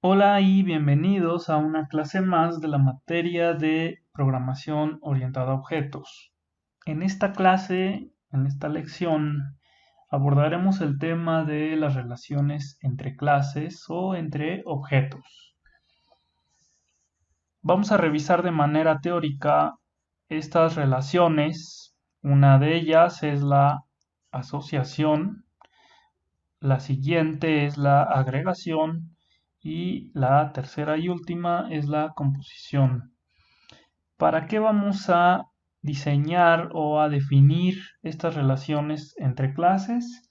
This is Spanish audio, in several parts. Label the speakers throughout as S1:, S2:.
S1: Hola y bienvenidos a una clase más de la materia de programación orientada a objetos. En esta clase, en esta lección, abordaremos el tema de las relaciones entre clases o entre objetos. Vamos a revisar de manera teórica estas relaciones. Una de ellas es la asociación, la siguiente es la agregación y la tercera y última es la composición. ¿Para qué vamos a diseñar o a definir estas relaciones entre clases?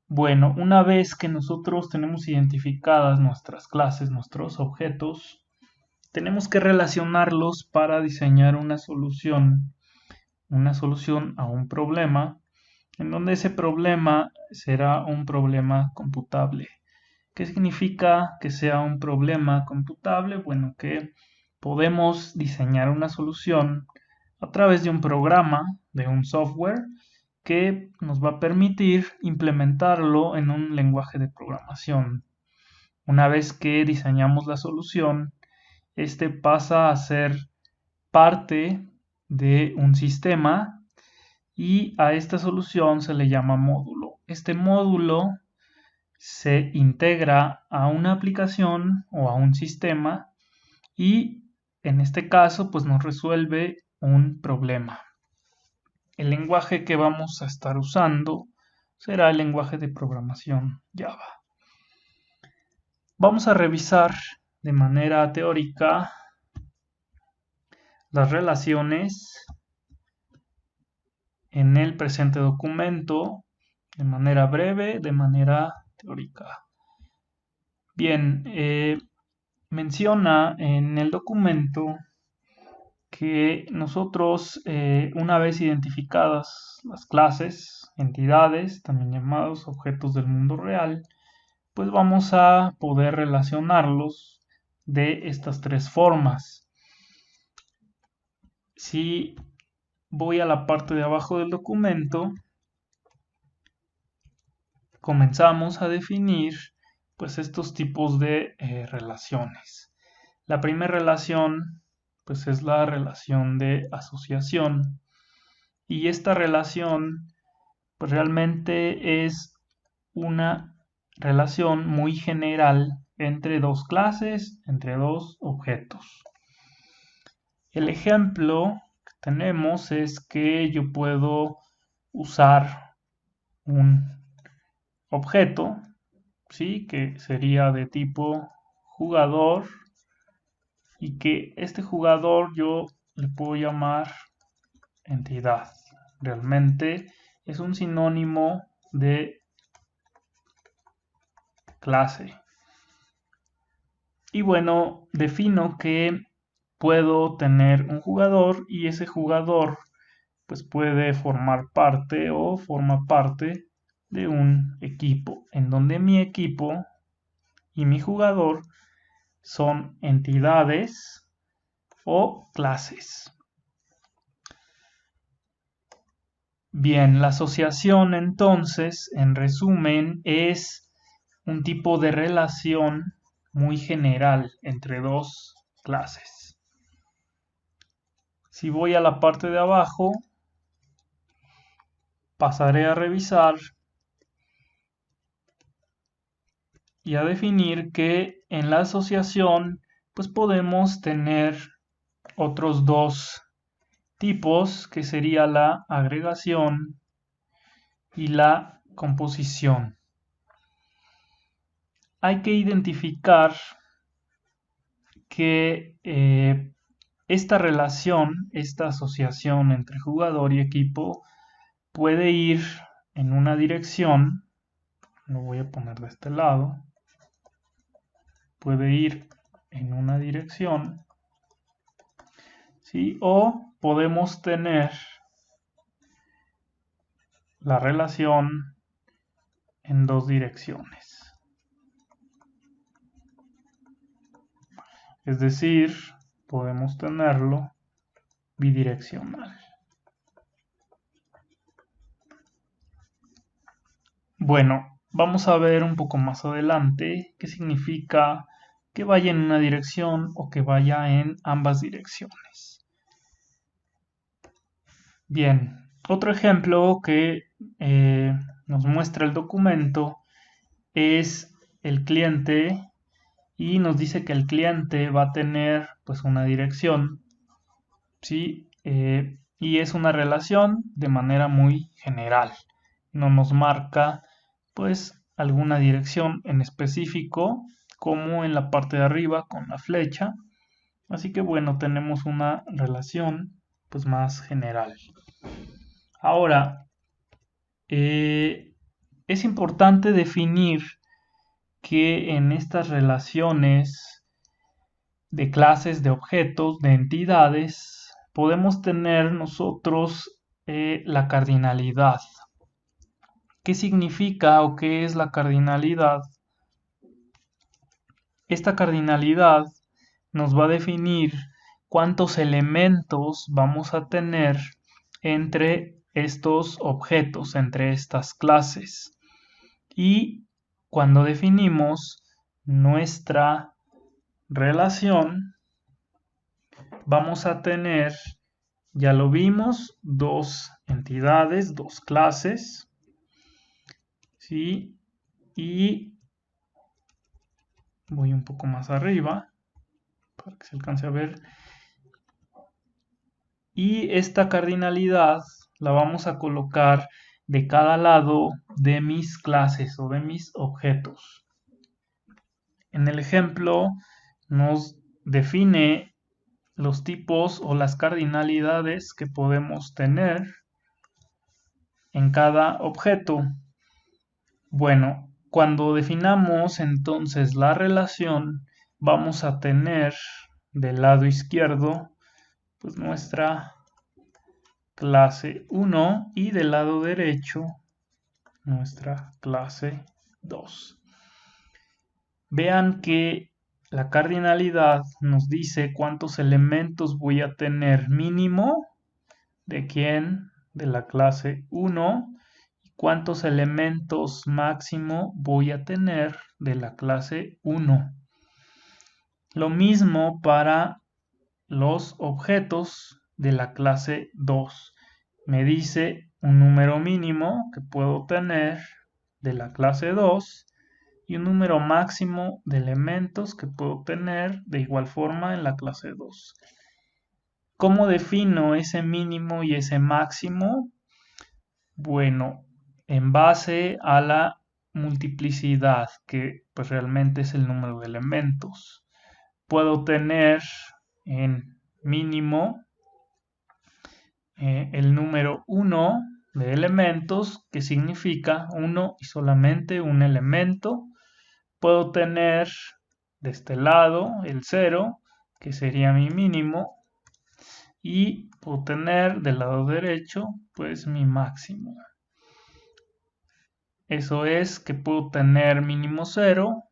S1: Bueno, una vez que nosotros tenemos identificadas nuestras clases, nuestros objetos, tenemos que relacionarlos para diseñar una solución a un problema, en donde ese problema será un problema computable. ¿Qué significa que sea un problema computable? Bueno, que podemos diseñar una solución a través de un programa, de un software, que nos va a permitir implementarlo en un lenguaje de programación. Una vez que diseñamos la solución, este pasa a ser parte de un sistema y a esta solución se le llama módulo. Este módulo se integra a una aplicación o a un sistema y en este caso pues nos resuelve un problema. El lenguaje que vamos a estar usando será el lenguaje de programación Java. Vamos a revisar de manera teórica las relaciones en el presente documento de manera breve, de manera teórica. Bien, menciona en el documento que nosotros, una vez identificadas las clases, entidades, también llamados objetos del mundo real, pues vamos a poder relacionarlos de estas tres formas. Si voy a la parte de abajo del documento, comenzamos a definir pues estos tipos de relaciones. La primera relación pues es la relación de asociación y esta relación pues realmente es una relación muy general entre dos clases, entre dos objetos. El ejemplo que tenemos es que yo puedo usar un objeto, ¿sí? Que sería de tipo jugador y que este jugador yo le puedo llamar entidad. Realmente es un sinónimo de clase. Y bueno, defino que puedo tener un jugador y ese jugador pues puede formar parte o forma parte de un equipo, en donde mi equipo y mi jugador son entidades o clases. Bien, la asociación entonces, en resumen, es un tipo de relación muy general entre dos clases. Si voy a la parte de abajo, pasaré a revisar y a definir que en la asociación pues podemos tener otros dos tipos, que sería la agregación y la composición. Hay que identificar que esta relación, esta asociación entre jugador y equipo puede ir en una dirección, lo voy a poner de este lado, puede ir en una dirección, ¿sí? O podemos tener la relación en dos direcciones. Es decir, podemos tenerlo bidireccional. Bueno, vamos a ver un poco más adelante qué significa que vaya en una dirección o que vaya en ambas direcciones. Bien, otro ejemplo que nos muestra el documento es el cliente y nos dice que el cliente va a tener pues una dirección, ¿sí? Y es una relación de manera muy general. No nos marca pues alguna dirección en específico, como en la parte de arriba con la flecha. Así que bueno, tenemos una relación pues más general. Ahora, es importante definir que en estas relaciones de clases, de objetos, de entidades, podemos tener nosotros la cardinalidad. ¿Qué significa o qué es la cardinalidad? Esta cardinalidad nos va a definir cuántos elementos vamos a tener entre estos objetos, entre estas clases. Y cuando definimos nuestra relación, vamos a tener, ya lo vimos, dos entidades, dos clases, ¿sí? Y voy un poco más arriba para que se alcance a ver. Y esta cardinalidad la vamos a colocar de cada lado de mis clases o de mis objetos. En el ejemplo nos define los tipos o las cardinalidades que podemos tener en cada objeto. Bueno, cuando definamos entonces la relación, vamos a tener del lado izquierdo pues nuestra clase 1 y del lado derecho nuestra clase 2. Vean que la cardinalidad nos dice cuántos elementos voy a tener mínimo de quién, de la clase 1, y cuántos elementos máximo voy a tener de la clase 1. Lo mismo para los objetos de la clase 2. Me dice un número mínimo que puedo tener de la clase 2 y un número máximo de elementos que puedo tener de igual forma en la clase 2. ¿Cómo defino ese mínimo y ese máximo? Bueno, en base a la multiplicidad, que pues realmente es el número de elementos. Puedo tener en mínimo el número 1 de elementos, que significa uno y solamente un elemento. Puedo tener de este lado el 0, que sería mi mínimo, y puedo tener del lado derecho pues mi máximo. Eso es que puedo tener mínimo 0,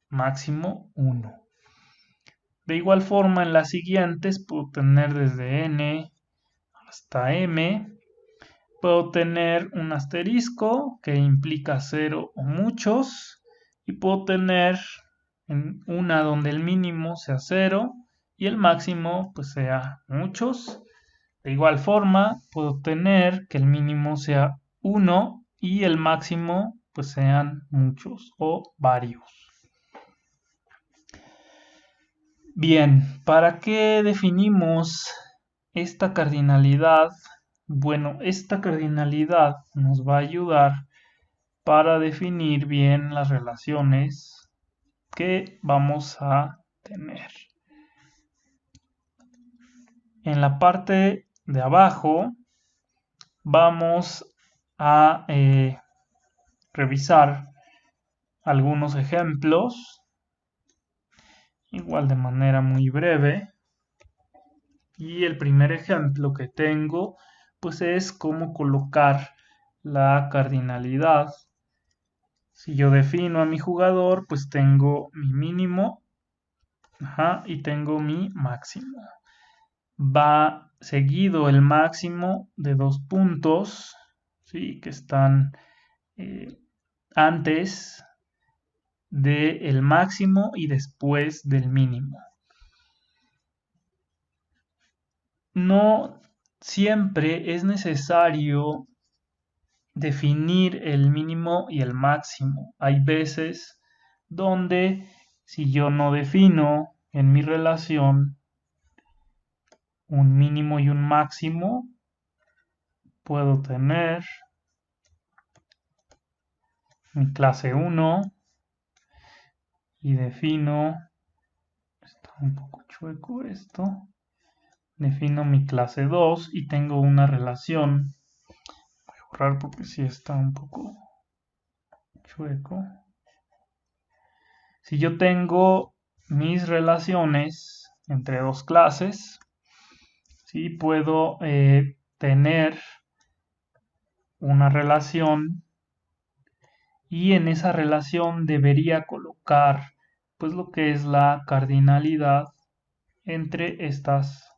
S1: máximo 1. De igual forma en las siguientes puedo tener desde n hasta m. Puedo tener un asterisco que implica 0 o muchos. Y puedo tener una donde el mínimo sea 0 y el máximo pues sea muchos. De igual forma puedo tener que el mínimo sea 1 y el máximo pues sean muchos o varios. Bien, ¿para qué definimos esta cardinalidad? Bueno, esta cardinalidad nos va a ayudar para definir bien las relaciones que vamos a tener. En la parte de abajo vamos a revisar algunos ejemplos, igual de manera muy breve. Y el primer ejemplo que tengo pues es cómo colocar la cardinalidad. Si yo defino a mi jugador, pues tengo mi mínimo y tengo mi máximo. Va seguido el máximo de 2 puntos, ¿sí? Que están antes del máximo y después del mínimo. No siempre es necesario definir el mínimo y el máximo. Hay veces donde si yo no defino en mi relación un mínimo y un máximo, puedo tener mi clase 1 y defino, está un poco chueco esto, defino mi clase 2 y tengo una relación. Voy a borrar porque sí está un poco chueco. Si yo tengo mis relaciones entre dos clases, sí puedo tener una relación y en esa relación debería colocar pues lo que es la cardinalidad entre estas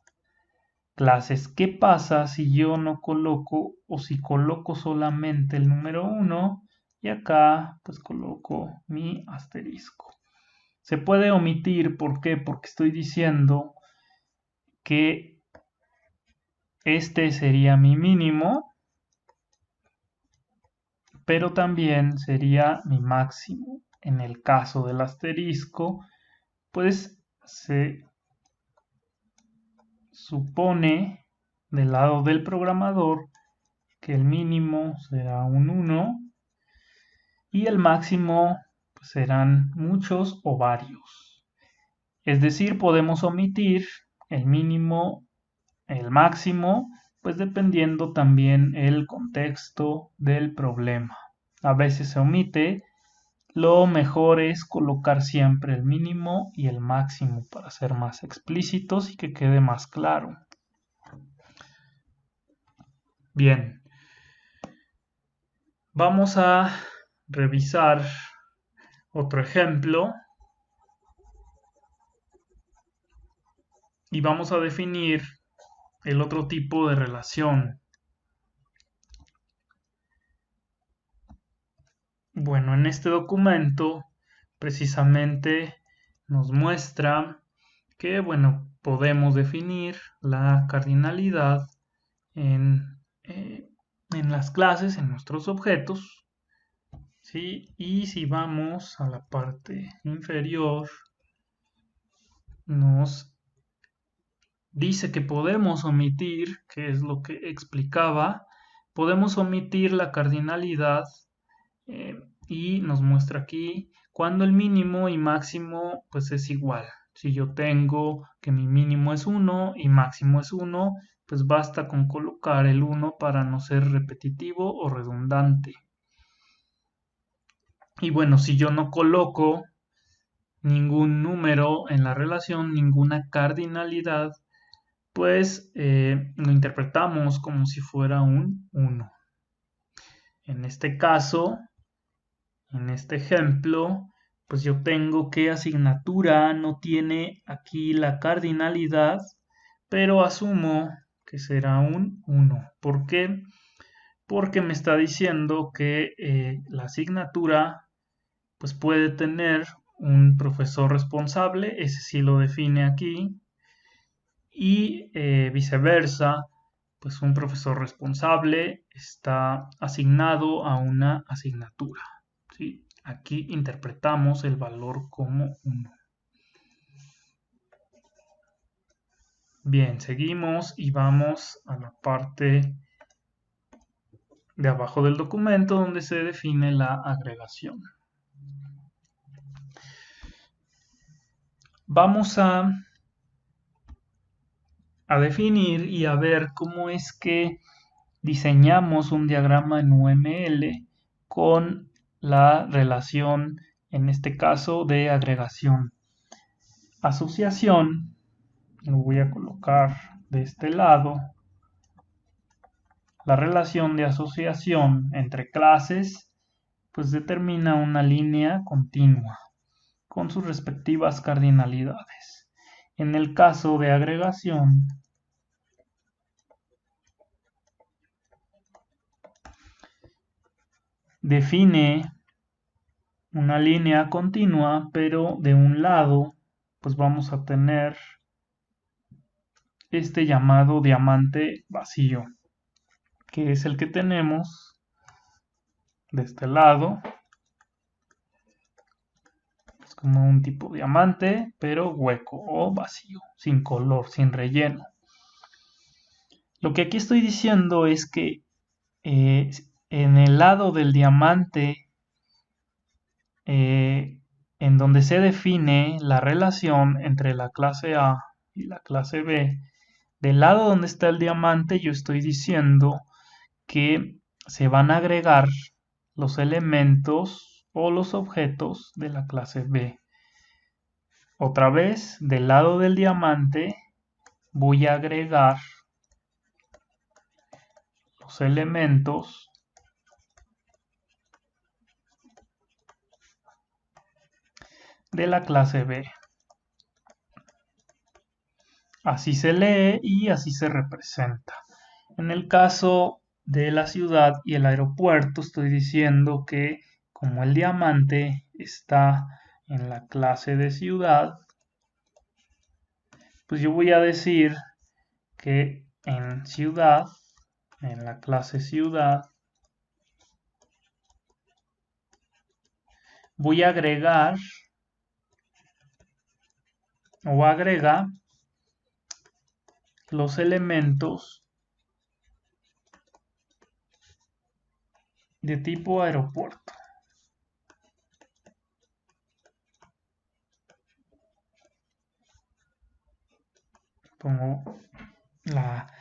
S1: clases. ¿Qué pasa si yo no coloco o si coloco solamente el número 1 y acá pues coloco mi asterisco? Se puede omitir, ¿por qué? Porque estoy diciendo que este sería mi mínimo, pero también sería mi máximo. En el caso del asterisco, pues se supone del lado del programador que el mínimo será un 1 y el máximo pues, serán muchos o varios. Es decir, podemos omitir el mínimo, el máximo, pues dependiendo también el contexto del problema. A veces se omite, lo mejor es colocar siempre el mínimo y el máximo para ser más explícitos y que quede más claro. Bien, vamos a revisar otro ejemplo y vamos a definir el otro tipo de relación. Bueno, en este documento precisamente nos muestra que, bueno, podemos definir la cardinalidad en las clases, en nuestros objetos, ¿sí? Y si vamos a la parte inferior, nos dice que podemos omitir, que es lo que explicaba, podemos omitir la cardinalidad y nos muestra aquí cuando el mínimo y máximo pues es igual. Si yo tengo que mi mínimo es 1 y máximo es 1, pues basta con colocar el 1 para no ser repetitivo o redundante. Y bueno, si yo no coloco ningún número en la relación, ninguna cardinalidad, pues lo interpretamos como si fuera un 1. En este caso, en este ejemplo, pues yo tengo que asignatura no tiene aquí la cardinalidad, pero asumo que será un 1. ¿Por qué? Porque me está diciendo que la asignatura pues puede tener un profesor responsable, ese sí lo define aquí, y viceversa, pues un profesor responsable está asignado a una asignatura, ¿sí? Aquí interpretamos el valor como 1. Bien, seguimos y vamos a la parte de abajo del documento donde se define la agregación. Vamos a definir y a ver cómo es que diseñamos un diagrama en UML con la relación, en este caso, de agregación. Asociación, lo voy a colocar de este lado. La relación de asociación entre clases, pues determina una línea continua con sus respectivas cardinalidades. En el caso de agregación, define una línea continua, pero de un lado pues vamos a tener este llamado diamante vacío, que es el que tenemos de este lado. Es como un tipo diamante, pero hueco o vacío, sin color, sin relleno. Lo que aquí estoy diciendo es que en el lado del diamante, en donde se define la relación entre la clase A y la clase B, del lado donde está el diamante yo estoy diciendo que se van a agregar los elementos o los objetos de la clase B. Otra vez, del lado del diamante voy a agregar los elementos de la clase B. Así se lee y así se representa. En el caso de la ciudad y el aeropuerto, estoy diciendo que como el diamante está en la clase de ciudad, pues yo voy a decir que en ciudad, en la clase ciudad, voy a agregar o agrega los elementos de tipo aeropuerto. Pongo la...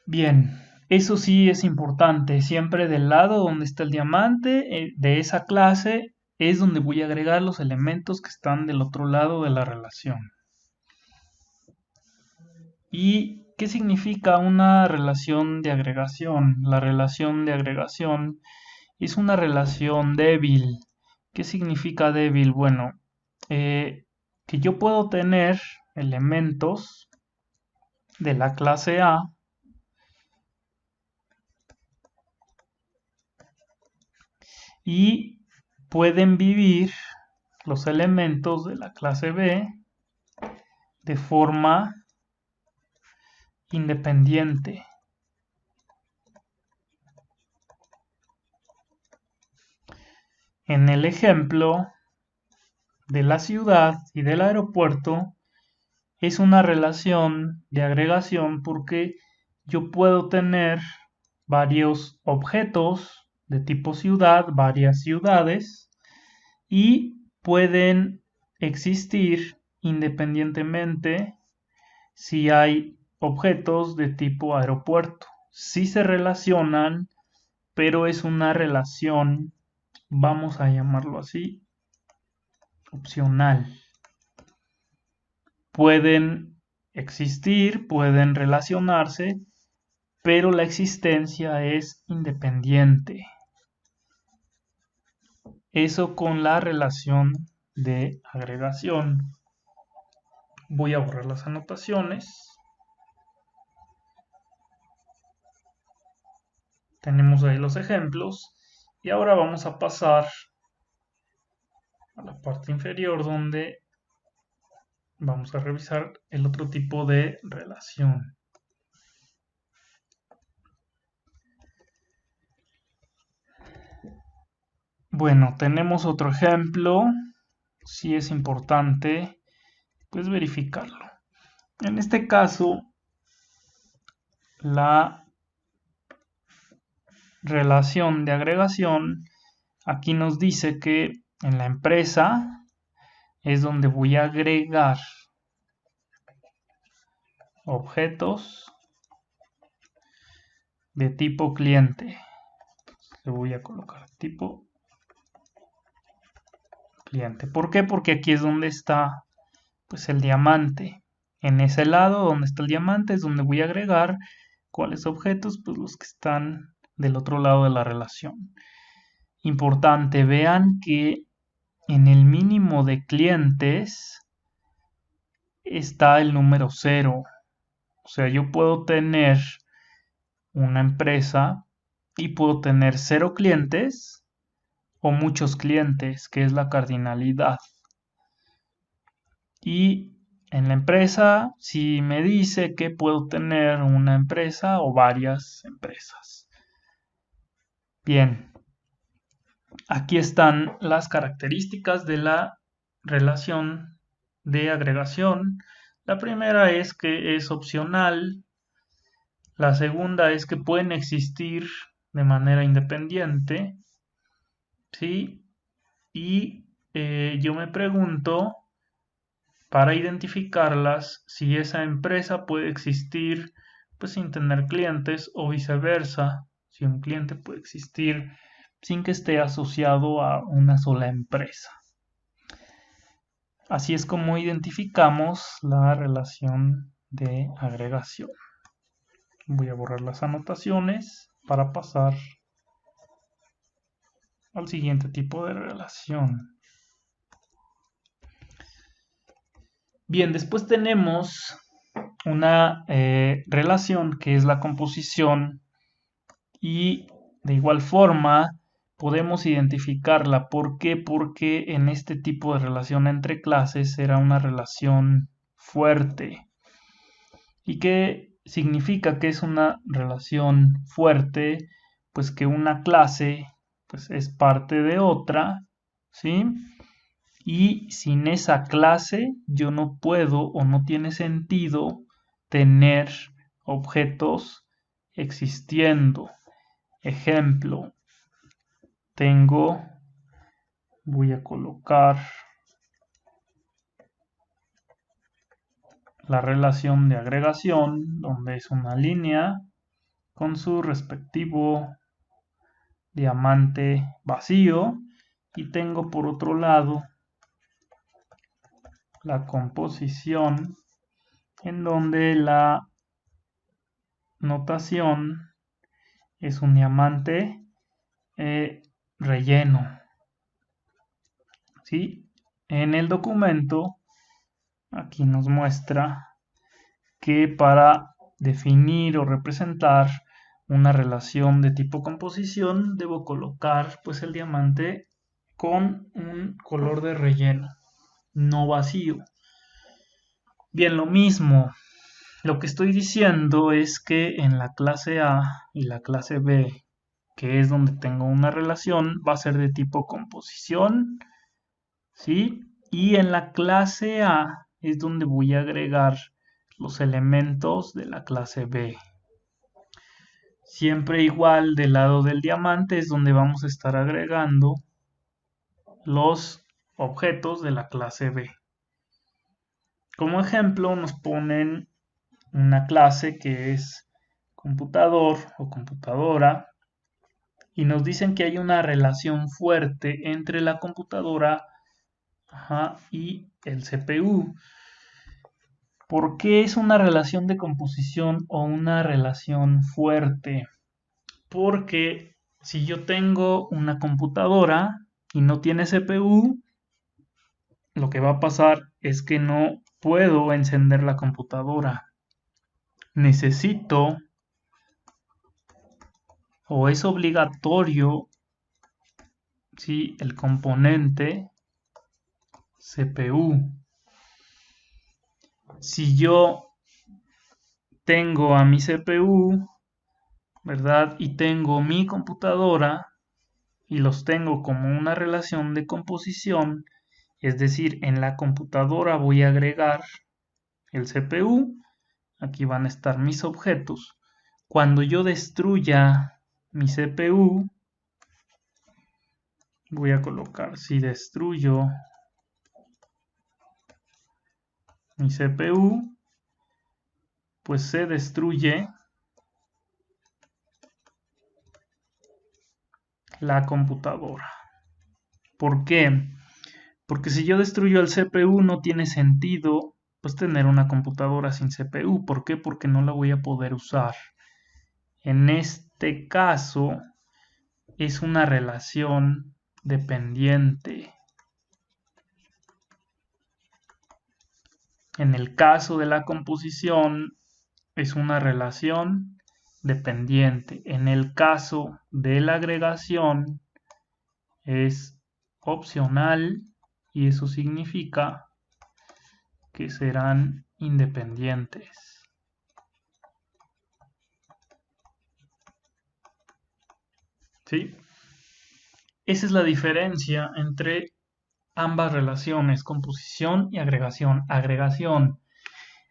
S1: Bien, eso sí es importante. Siempre del lado donde está el diamante de esa clase es donde voy a agregar los elementos que están del otro lado de la relación. ¿Y qué significa una relación de agregación? La relación de agregación es una relación débil. ¿Qué significa débil? Bueno, que yo puedo tener elementos de la clase A y pueden vivir los elementos de la clase B de forma independiente. En el ejemplo de la ciudad y del aeropuerto es una relación de agregación porque yo puedo tener varios objetos de tipo ciudad, varias ciudades, y pueden existir independientemente si hay objetos de tipo aeropuerto. Sí se relacionan, pero es una relación, vamos a llamarlo así, opcional. Pueden existir, pueden relacionarse, pero la existencia es independiente. Eso con la relación de agregación. Voy a borrar las anotaciones. Tenemos ahí los ejemplos. Y ahora vamos a pasar a la parte inferior donde vamos a revisar el otro tipo de relación. Bueno, tenemos otro ejemplo. Sí es importante pues verificarlo. En este caso, la relación de agregación aquí nos dice que en la empresa es donde voy a agregar objetos de tipo cliente. Le voy a colocar tipo cliente. ¿Por qué? Porque aquí es donde está pues el diamante. En ese lado donde está el diamante es donde voy a agregar cuáles objetos, pues los que están del otro lado de la relación. Importante, vean que en el mínimo de clientes está el número 0. O sea, yo puedo tener una empresa y puedo tener 0 clientes o muchos clientes, que es la cardinalidad. Y en la empresa, si me dice que puedo tener una empresa o varias empresas. Bien, aquí están las características de la relación de agregación. La primera es que es opcional. La segunda es que pueden existir de manera independiente. ¿Sí? Y yo me pregunto, para identificarlas, si esa empresa puede existir pues sin tener clientes o viceversa, si un cliente puede existir sin que esté asociado a una sola empresa. Así es como identificamos la relación de agregación. Voy a borrar las anotaciones para pasar al siguiente tipo de relación. Bien, después tenemos una relación que es la composición y de igual forma podemos identificarla. ¿Por qué? Porque en este tipo de relación entre clases era una relación fuerte. ¿Y qué significa que es una relación fuerte? Pues que una clase pues, es parte de otra, ¿sí? Y sin esa clase yo no puedo o no tiene sentido tener objetos existiendo. Ejemplo, voy a colocar la relación de agregación, donde es una línea con su respectivo diamante vacío, y tengo por otro lado la composición, en donde la notación es un diamante relleno. ¿Sí? En el documento aquí nos muestra que para definir o representar una relación de tipo composición debo colocar pues el diamante con un color de relleno, no vacío. Bien, lo mismo. Lo que estoy diciendo es que en la clase A y la clase B, que es donde tengo una relación, va a ser de tipo composición, ¿sí? Y en la clase A es donde voy a agregar los elementos de la clase B. Siempre igual del lado del diamante es donde vamos a estar agregando los objetos de la clase B. Como ejemplo nos ponen una clase que es computador o computadora y nos dicen que hay una relación fuerte entre la computadora y el CPU. ¿Por qué es una relación de composición o una relación fuerte? Porque si yo tengo una computadora y no tiene CPU, lo que va a pasar es que no puedo encender la computadora. Necesito o es obligatorio, ¿sí?, el componente CPU. Si yo tengo a mi CPU, ¿verdad? Y tengo mi computadora y los tengo como una relación de composición, es decir, en la computadora voy a agregar el CPU, aquí van a estar mis objetos. Cuando yo destruya mi CPU, voy a colocar, si destruyo mi CPU, pues se destruye la computadora. ¿Por qué? Porque si yo destruyo el CPU no tiene sentido pues tener una computadora sin CPU. ¿Por qué? Porque no la voy a poder usar. En este caso es una relación dependiente. En el caso de la composición es una relación dependiente. En el caso de la agregación es opcional y eso significa que serán independientes. ¿Sí? Esa es la diferencia entre ambas relaciones, composición y agregación. Agregación.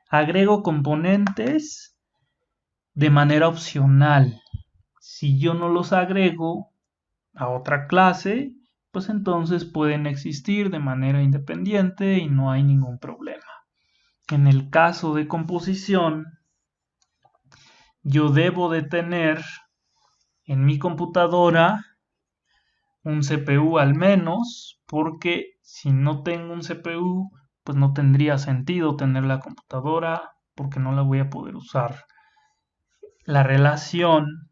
S1: Agrego componentes de manera opcional. Si yo no los agrego a otra clase, pues entonces pueden existir de manera independiente y no hay ningún problema. En el caso de composición, yo debo de tener en mi computadora un CPU al menos, porque si no tengo un CPU, pues no tendría sentido tener la computadora porque no la voy a poder usar. La relación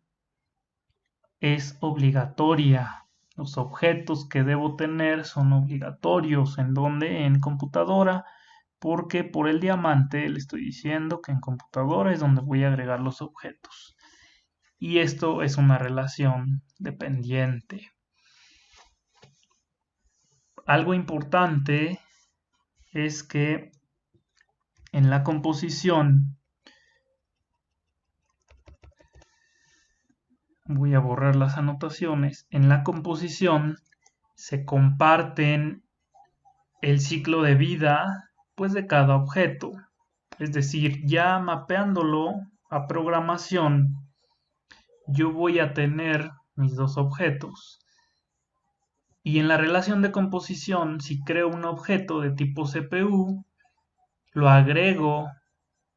S1: es obligatoria. Los objetos que debo tener son obligatorios. ¿En dónde? En computadora, porque por el diamante le estoy diciendo que en computadora es donde voy a agregar los objetos. Y esto es una relación dependiente. Algo importante es que en la composición, voy a borrar las anotaciones, en la composición se comparten el ciclo de vida pues de cada objeto. Es decir, ya mapeándolo a programación, yo voy a tener mis dos objetos. Y en la relación de composición, si creo un objeto de tipo CPU, lo agrego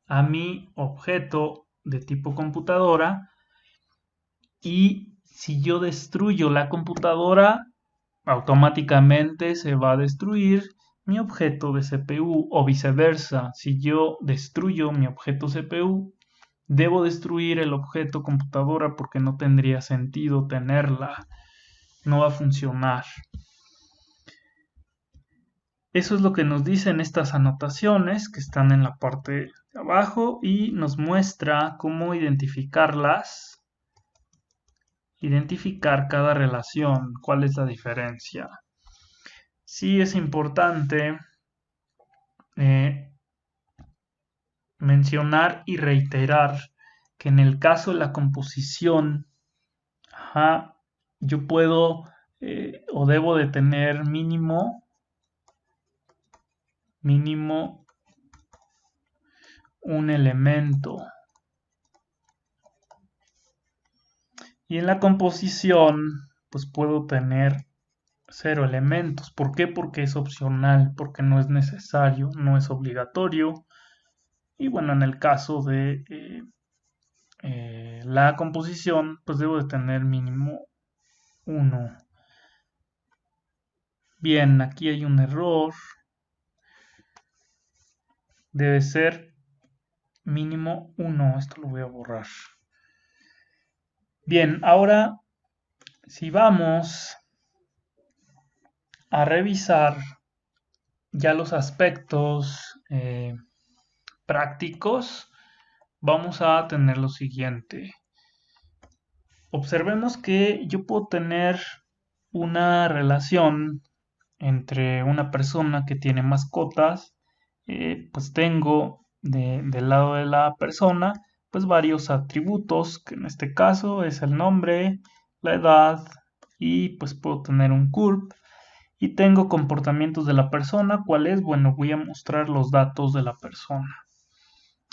S1: a mi objeto de tipo computadora y si yo destruyo la computadora, automáticamente se va a destruir mi objeto de CPU o viceversa. Si yo destruyo mi objeto CPU, debo destruir el objeto computadora porque no tendría sentido tenerla. No va a funcionar. Eso es lo que nos dicen estas anotaciones que están en la parte de abajo y nos muestra cómo identificarlas, identificar cada relación, cuál es la diferencia. Sí es importante mencionar y reiterar que en el caso de la composición, yo puedo o debo de tener mínimo un elemento. Y en la composición, pues puedo tener 0 elementos. ¿Por qué? Porque es opcional, porque no es necesario, no es obligatorio. Y bueno, en el caso de la composición, pues debo de tener mínimo 1. Bien, aquí hay un error. Debe ser mínimo 1. Esto lo voy a borrar. Bien, ahora si vamos a revisar ya los aspectos prácticos, vamos a tener lo siguiente. Observemos que yo puedo tener una relación entre una persona que tiene mascotas, pues tengo del lado de la persona pues varios atributos, que en este caso es el nombre, la edad y pues puedo tener un CURP. Y tengo comportamientos de la persona, ¿cuál es? Bueno, voy a mostrar los datos de la persona.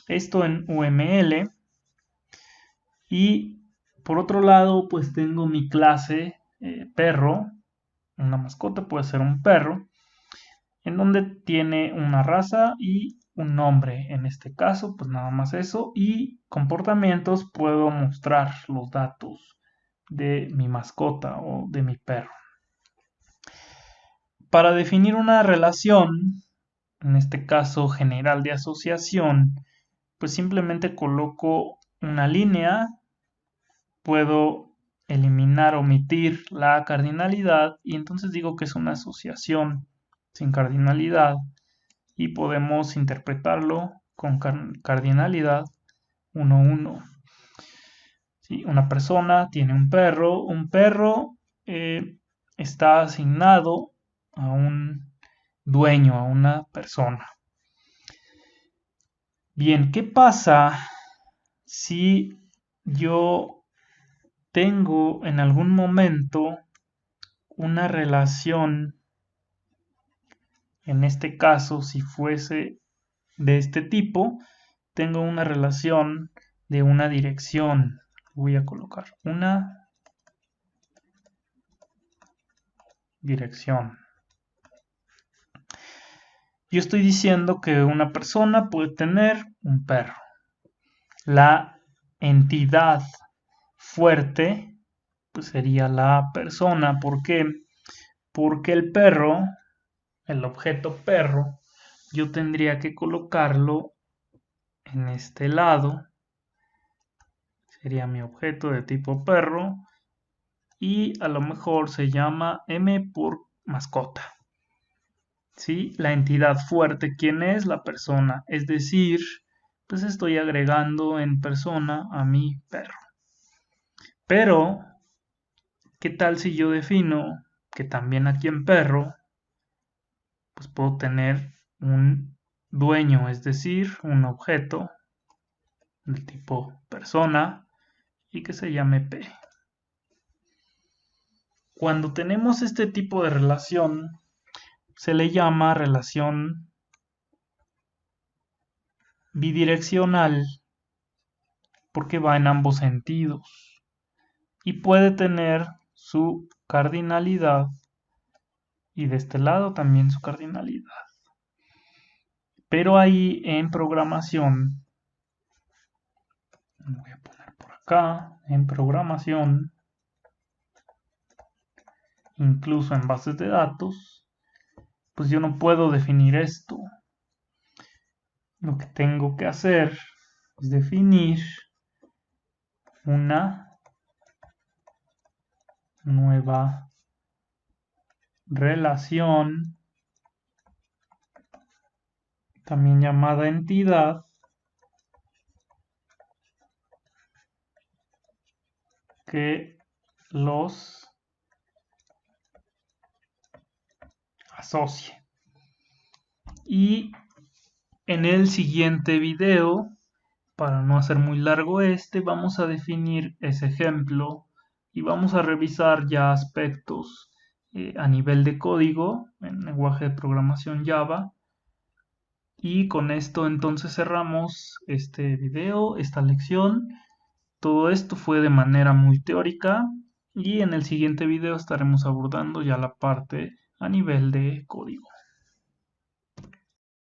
S1: Esto en UML. Y por otro lado, pues tengo mi clase perro, una mascota puede ser un perro, en donde tiene una raza y un nombre. En este caso, pues nada más eso. Y comportamientos, puedo mostrar los datos de mi mascota o de mi perro. Para definir una relación, en este caso general de asociación, pues simplemente coloco una línea, puedo eliminar, omitir la cardinalidad y entonces digo que es una asociación sin cardinalidad y podemos interpretarlo con cardinalidad 1, 1. ¿Sí? Una persona tiene un perro está asignado a un dueño, a una persona. Bien, ¿qué pasa si yo tengo en algún momento una relación, en este caso, si fuese de este tipo, tengo una relación de una dirección? Voy a colocar una dirección. Yo estoy diciendo que una persona puede tener un perro. La entidad fuerte pues sería la persona. ¿Por qué? Porque el perro, el objeto perro, yo tendría que colocarlo en este lado. Sería mi objeto de tipo perro. Y a lo mejor se llama M por mascota. ¿Sí? La entidad fuerte, ¿quién es? La persona. Es decir, pues estoy agregando en persona a mi perro. Pero, ¿qué tal si yo defino que también aquí en perro, pues puedo tener un dueño, es decir, un objeto del tipo persona y que se llame P? Cuando tenemos este tipo de relación, se le llama relación bidireccional porque va en ambos sentidos y puede tener su cardinalidad y de este lado también su cardinalidad. Pero ahí en programación, voy a poner por acá, en programación, incluso en bases de datos, pues yo no puedo definir esto. Lo que tengo que hacer es definir una nueva relación, también llamada entidad, que los asocie. Y en el siguiente video, para no hacer muy largo vamos a definir ese ejemplo y vamos a revisar ya aspectos a nivel de código en lenguaje de programación Java. Y con esto entonces cerramos este video, esta lección. Todo esto fue de manera muy teórica y en el siguiente video estaremos abordando ya la parte a nivel de código.